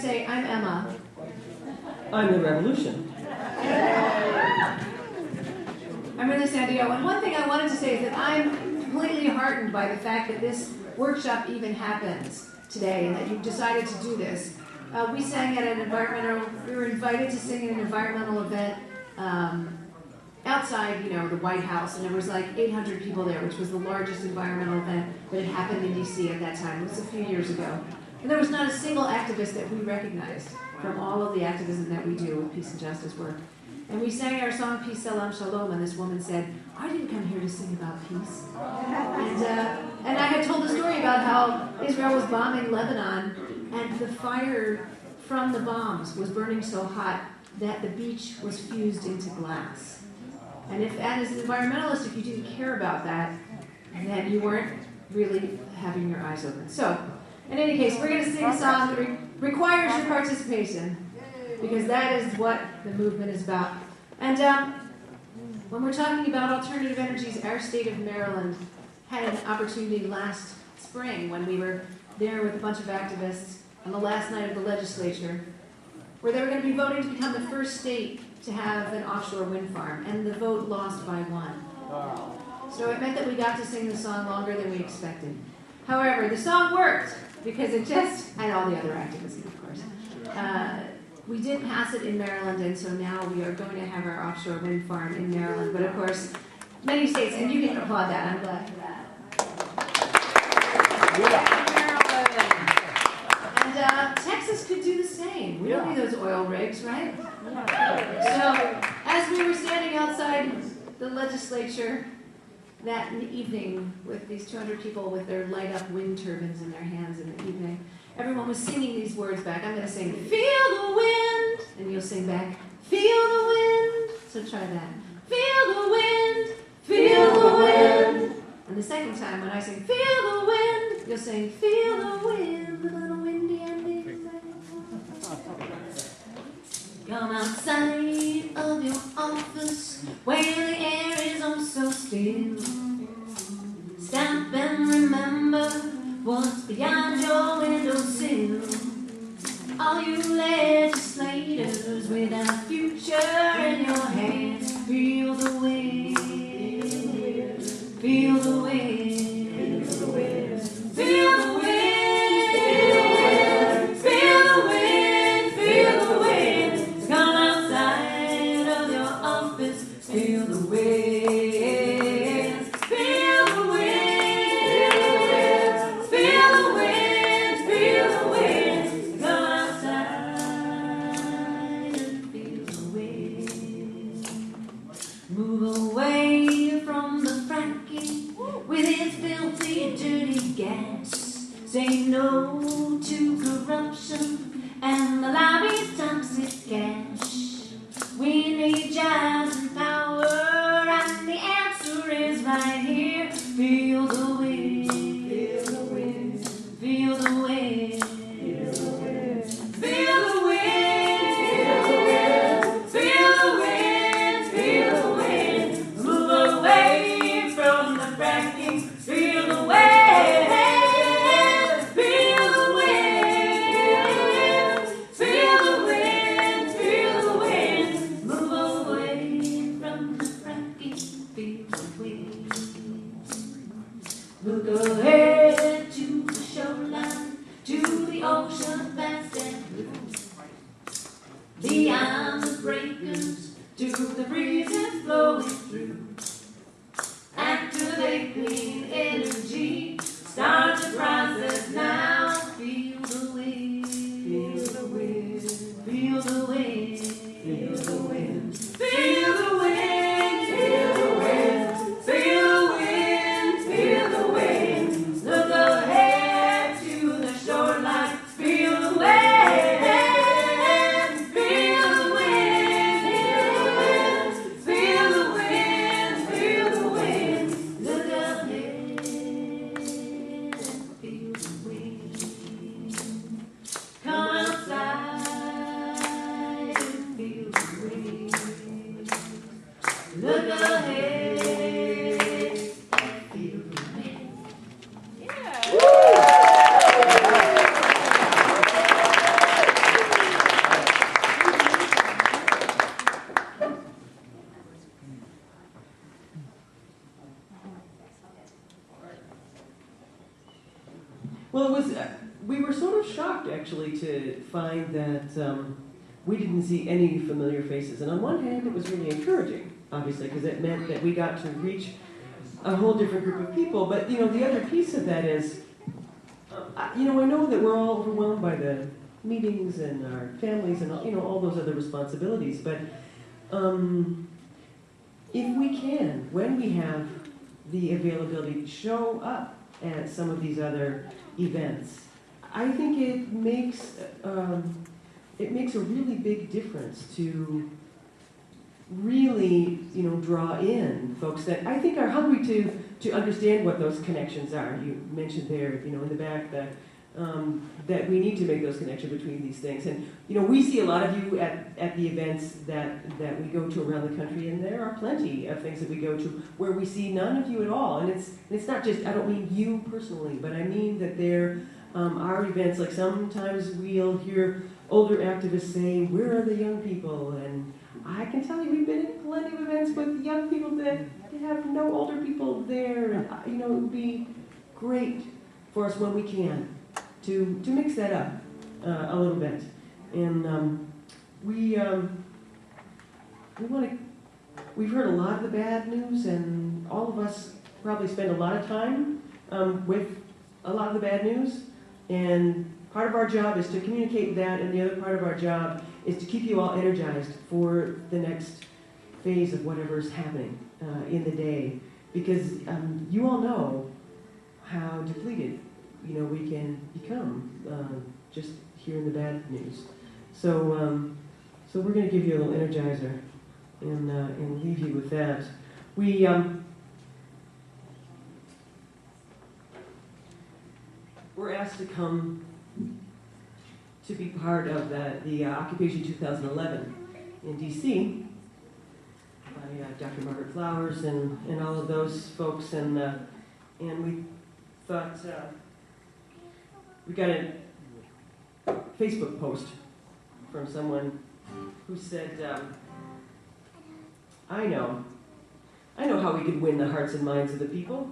say, I'm Emma. I'm the revolution. I'm really sad to go. And one thing I wanted to say is that I'm completely heartened by the fact that this workshop even happens today and that you've decided to do this. We sang at an we were invited to sing at an environmental event outside, the White House, and there was like 800 people there, which was the largest environmental event that had happened in DC at that time. It was a few years ago. And there was not a single activist that we recognized from all of the activism that we do with peace and justice work. And we sang our song, Peace, Salam, Shalom, and this woman said, I didn't come here to sing about peace. And I had told the story about how Israel was bombing Lebanon, and the fire from the bombs was burning so hot that the beach was fused into glass. And as an environmentalist, if you didn't care about that, then you weren't really having your eyes open. So, in any case, we're going to sing a song that requires your participation, because that is what the movement is about. And when we're talking about alternative energies, our state of Maryland had an opportunity last spring when we were there with a bunch of activists on the last night of the legislature, where they were going to be voting to become the first state to have an offshore wind farm, and the vote lost by 1. So it meant that we got to sing the song longer than we expected. However, the song worked, because and all the other activism, of course. We did pass it in Maryland, and so now we are going to have our offshore wind farm in Maryland. But of course, many states, and you can applaud that, I'm glad for that. And Texas could do the same. We don't need those oil rigs, right? So, as we were standing outside the legislature that evening with these 200 people with their light-up wind turbines in their hands in the evening, everyone was singing these words back. I'm going to sing, feel the wind, and you'll sing back, feel the wind. So try that. Feel the wind, feel the wind. And the second time when I sing, feel the wind, you'll sing, feel the wind, a little windy ending. Come outside of your office where the air is oh so still. Stop and remember what's beyond your windowsill. All you legislators with a future in your hands, feel the wind, feel the wind, feel the wind, feel the wind, feel the wind, feel the wind. Come outside of your office, feel the wind. Move away from the fracking with its filthy, dirty gas. Say no to corruption and the lobby's toxic cash. We need jobs and power, and the answer is right here. Feel the wind, feel the wind, feel the wind, feel the wind, feel the wind. Look ahead to the shoreline, to the ocean vast and blue. Beyond the breakers, to the breezes blowing through. Activate clean energy, start the process now. Feel the wind, feel the wind, feel the wind, feel the wind, feel the wind, feel the wind, feel the wind, feel the wind. Look ahead to the shoreline, feel the wind, feel the wind, feel the wind, feel the wind. Look ahead and feel the wind. Come outside and feel the wind. Look ahead and feel the wind. Yeah. actually, to find that we didn't see any familiar faces. And on one hand, it was really encouraging, obviously, because it meant that we got to reach a whole different group of people. But, the other piece of that is, I know that we're all overwhelmed by the meetings and our families and, all those other responsibilities. But if we can, when we have the availability, show up at some of these other events, I think it makes a really big difference to really, draw in folks that I think are hungry to understand what those connections are. You mentioned there, in the back that we need to make those connections between these things. And, we see a lot of you at the events that we go to around the country, and there are plenty of things that we go to where we see none of you at all. And it's not just, I don't mean you personally, but I mean that there are events, like sometimes we'll hear older activists say, where are the young people? And I can tell you, we've been in plenty of events with young people that have no older people there. And, it would be great for us when we can to mix that up a little bit. And we've heard a lot of the bad news, and all of us probably spend a lot of time with a lot of the bad news. And part of our job is to communicate that, and the other part of our job is to keep you all energized for the next phase of whatever's happening in the day. Because you all know how depleted, we can become just hearing the bad news. So we're going to give you a little energizer and leave you with that. We're asked to come to be part of the Occupation 2011 in D.C. by Dr. Margaret Flowers and all of those folks, and we thought we got a Facebook post from someone who said, I know how we could win the hearts and minds of the people.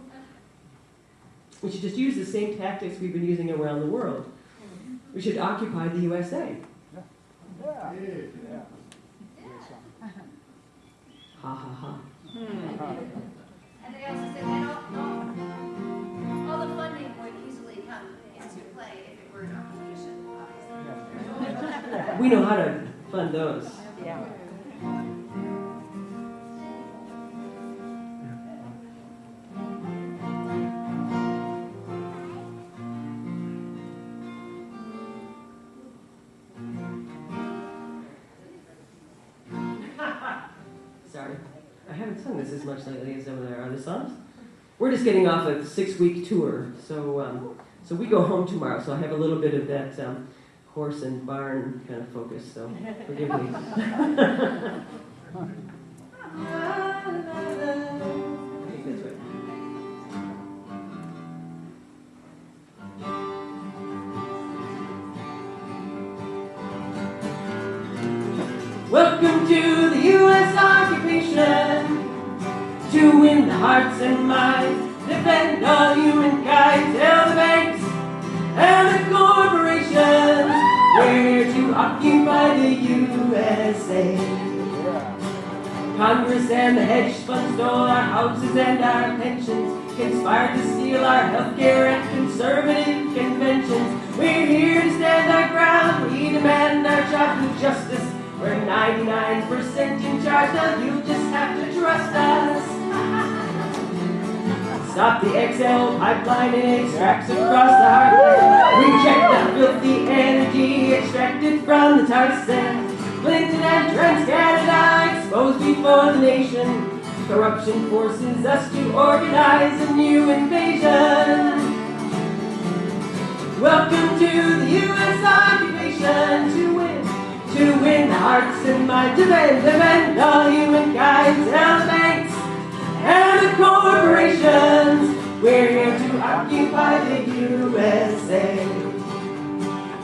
We should just use the same tactics we've been using around the world. We should occupy the USA. Yeah. Ha ha ha. And they also said that all the funding would easily come into play if it were an occupation, obviously. We know how to fund those. Yeah. Sorry, I haven't sung this as much lately as some of our other songs. We're just getting off a 6-week tour, so we go home tomorrow. So I have a little bit of that horse and barn kind of focus. So forgive me. I think that's right. Welcome to the U.S. occupation, to win the hearts and minds, defend all humankind, tell the banks and the corporations where to occupy the USA. Congress and the hedge funds stole our houses and our pensions, conspired to steal our healthcare at conservative conventions. We're here to stand our ground, we demand our jobs with justice. We're 99% in charge, now you just have to trust us. Stop the XL pipeline, it extracts across the heartland. Reject the filthy energy extracted from the tar sands. Clinton and Trans-Canada exposed before the nation. Corruption forces us to organize a new invasion. Welcome to the U.S. occupation, to win the hearts and minds, defend all humankind, tell the banks and the corporations, we're here to occupy the USA.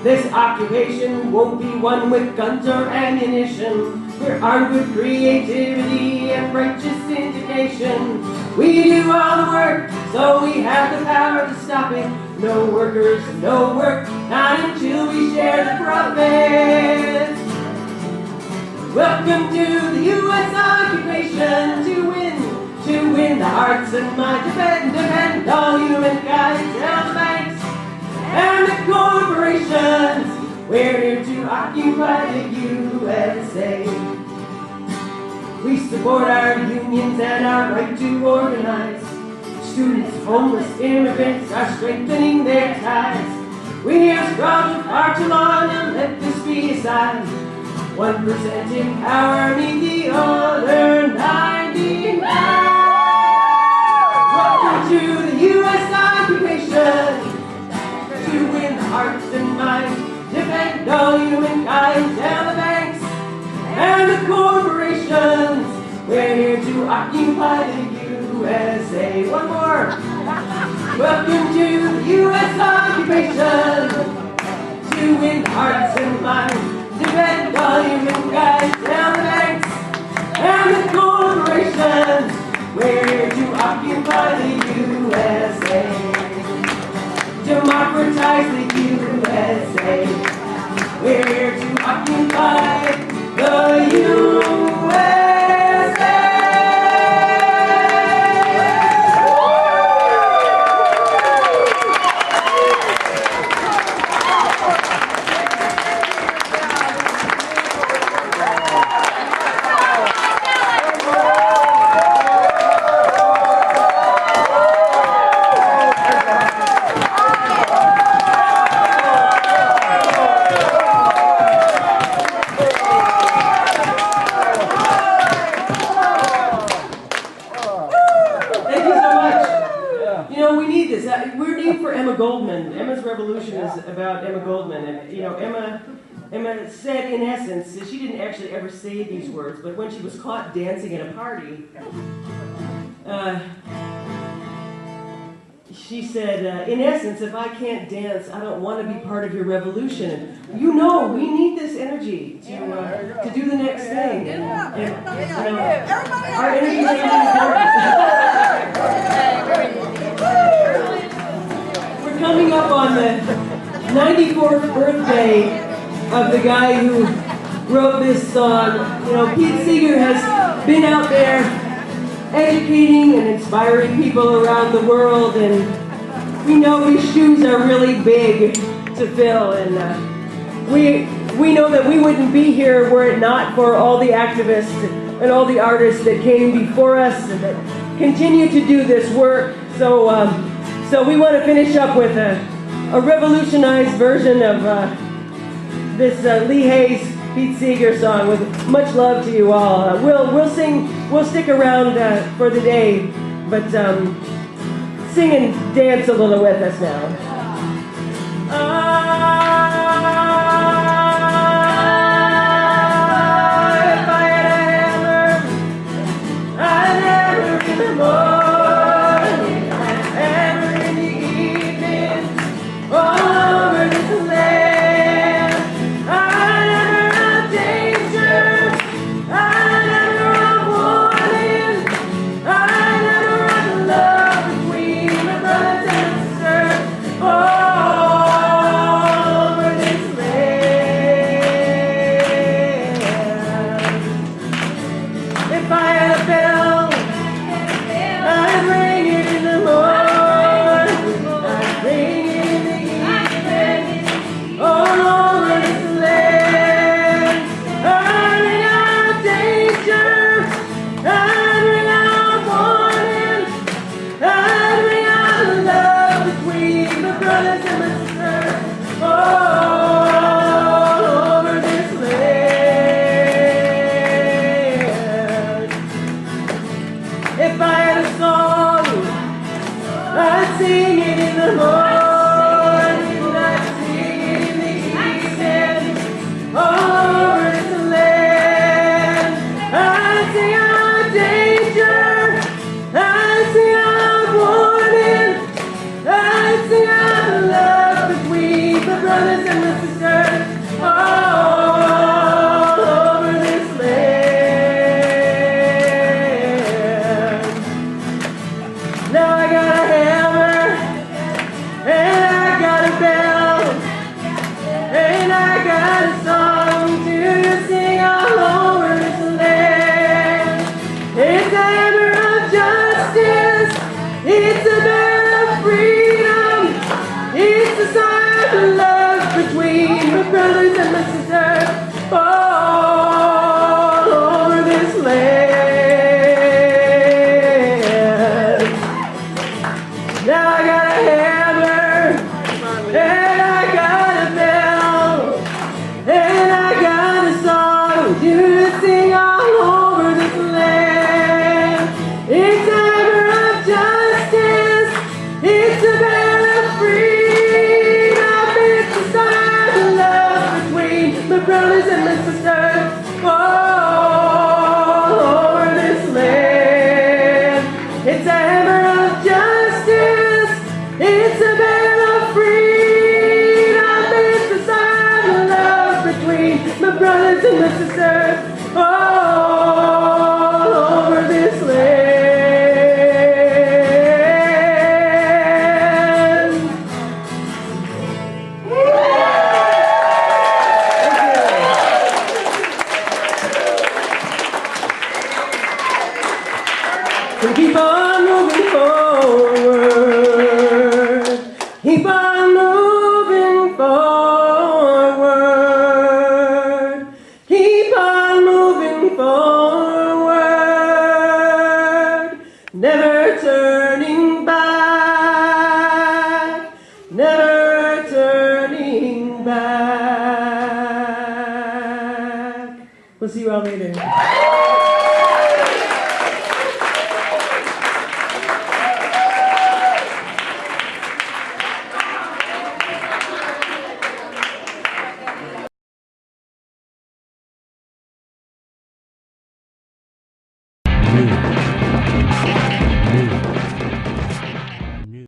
This occupation won't be won with guns or ammunition. We're armed with creativity and righteous indignation. We do all the work, so we have the power to stop it. No workers, no work, not until we share the profits. Welcome to the U.S. occupation, to win the hearts and minds, defend all humankind, tell the banks and the corporations. We're here to occupy the USA. We support our unions and our right to organize. Students, homeless, immigrants are strengthening their ties. We are strong to march along and let this be a sign. 1% in power means the other 99. Welcome to the U.S. occupation, to win the hearts and minds, defend all humankind, tell the banks and the corporations. We're here to occupy the USA. One more. Welcome to the U.S. occupation, to win the hearts and minds, defend all humankind, tell the banks and the corporations. We're here to occupy the USA. Democratize the USA. We're here to occupy the USA. Emma's revolution is about Emma Goldman, and Emma said in essence, she didn't actually ever say these words, but when she was caught dancing at a party, she said, in essence, if I can't dance, I don't want to be part of your revolution. You know, we need this energy to do the next thing. And, our energy is coming up on the 94th birthday of the guy who wrote this song. You know, Pete Seeger has been out there educating and inspiring people around the world, and we know these shoes are really big to fill, and we know that we wouldn't be here were it not for all the activists and all the artists that came before us and that continue to do this work. So we want to finish up with a revolutionized version of this Lee Hayes, Pete Seeger song with much love to you all. We'll stick around for the day, but sing and dance a little with us now. If I had a hammer, I'd hammer in the morning, hammer in the evening, all over this land. I'd hammer out danger, I'd hammer out warning, I'd hammer out love between my brothers and sisters, all over the sisters all over this land. It's a hammer of justice, it's a bell of freedom, it's the sign of love between my brothers and my sisters all over this land. So keep on moving forward. Keep on moving forward. Keep on moving forward. Never turning back. Never turning back. We'll see you all later. New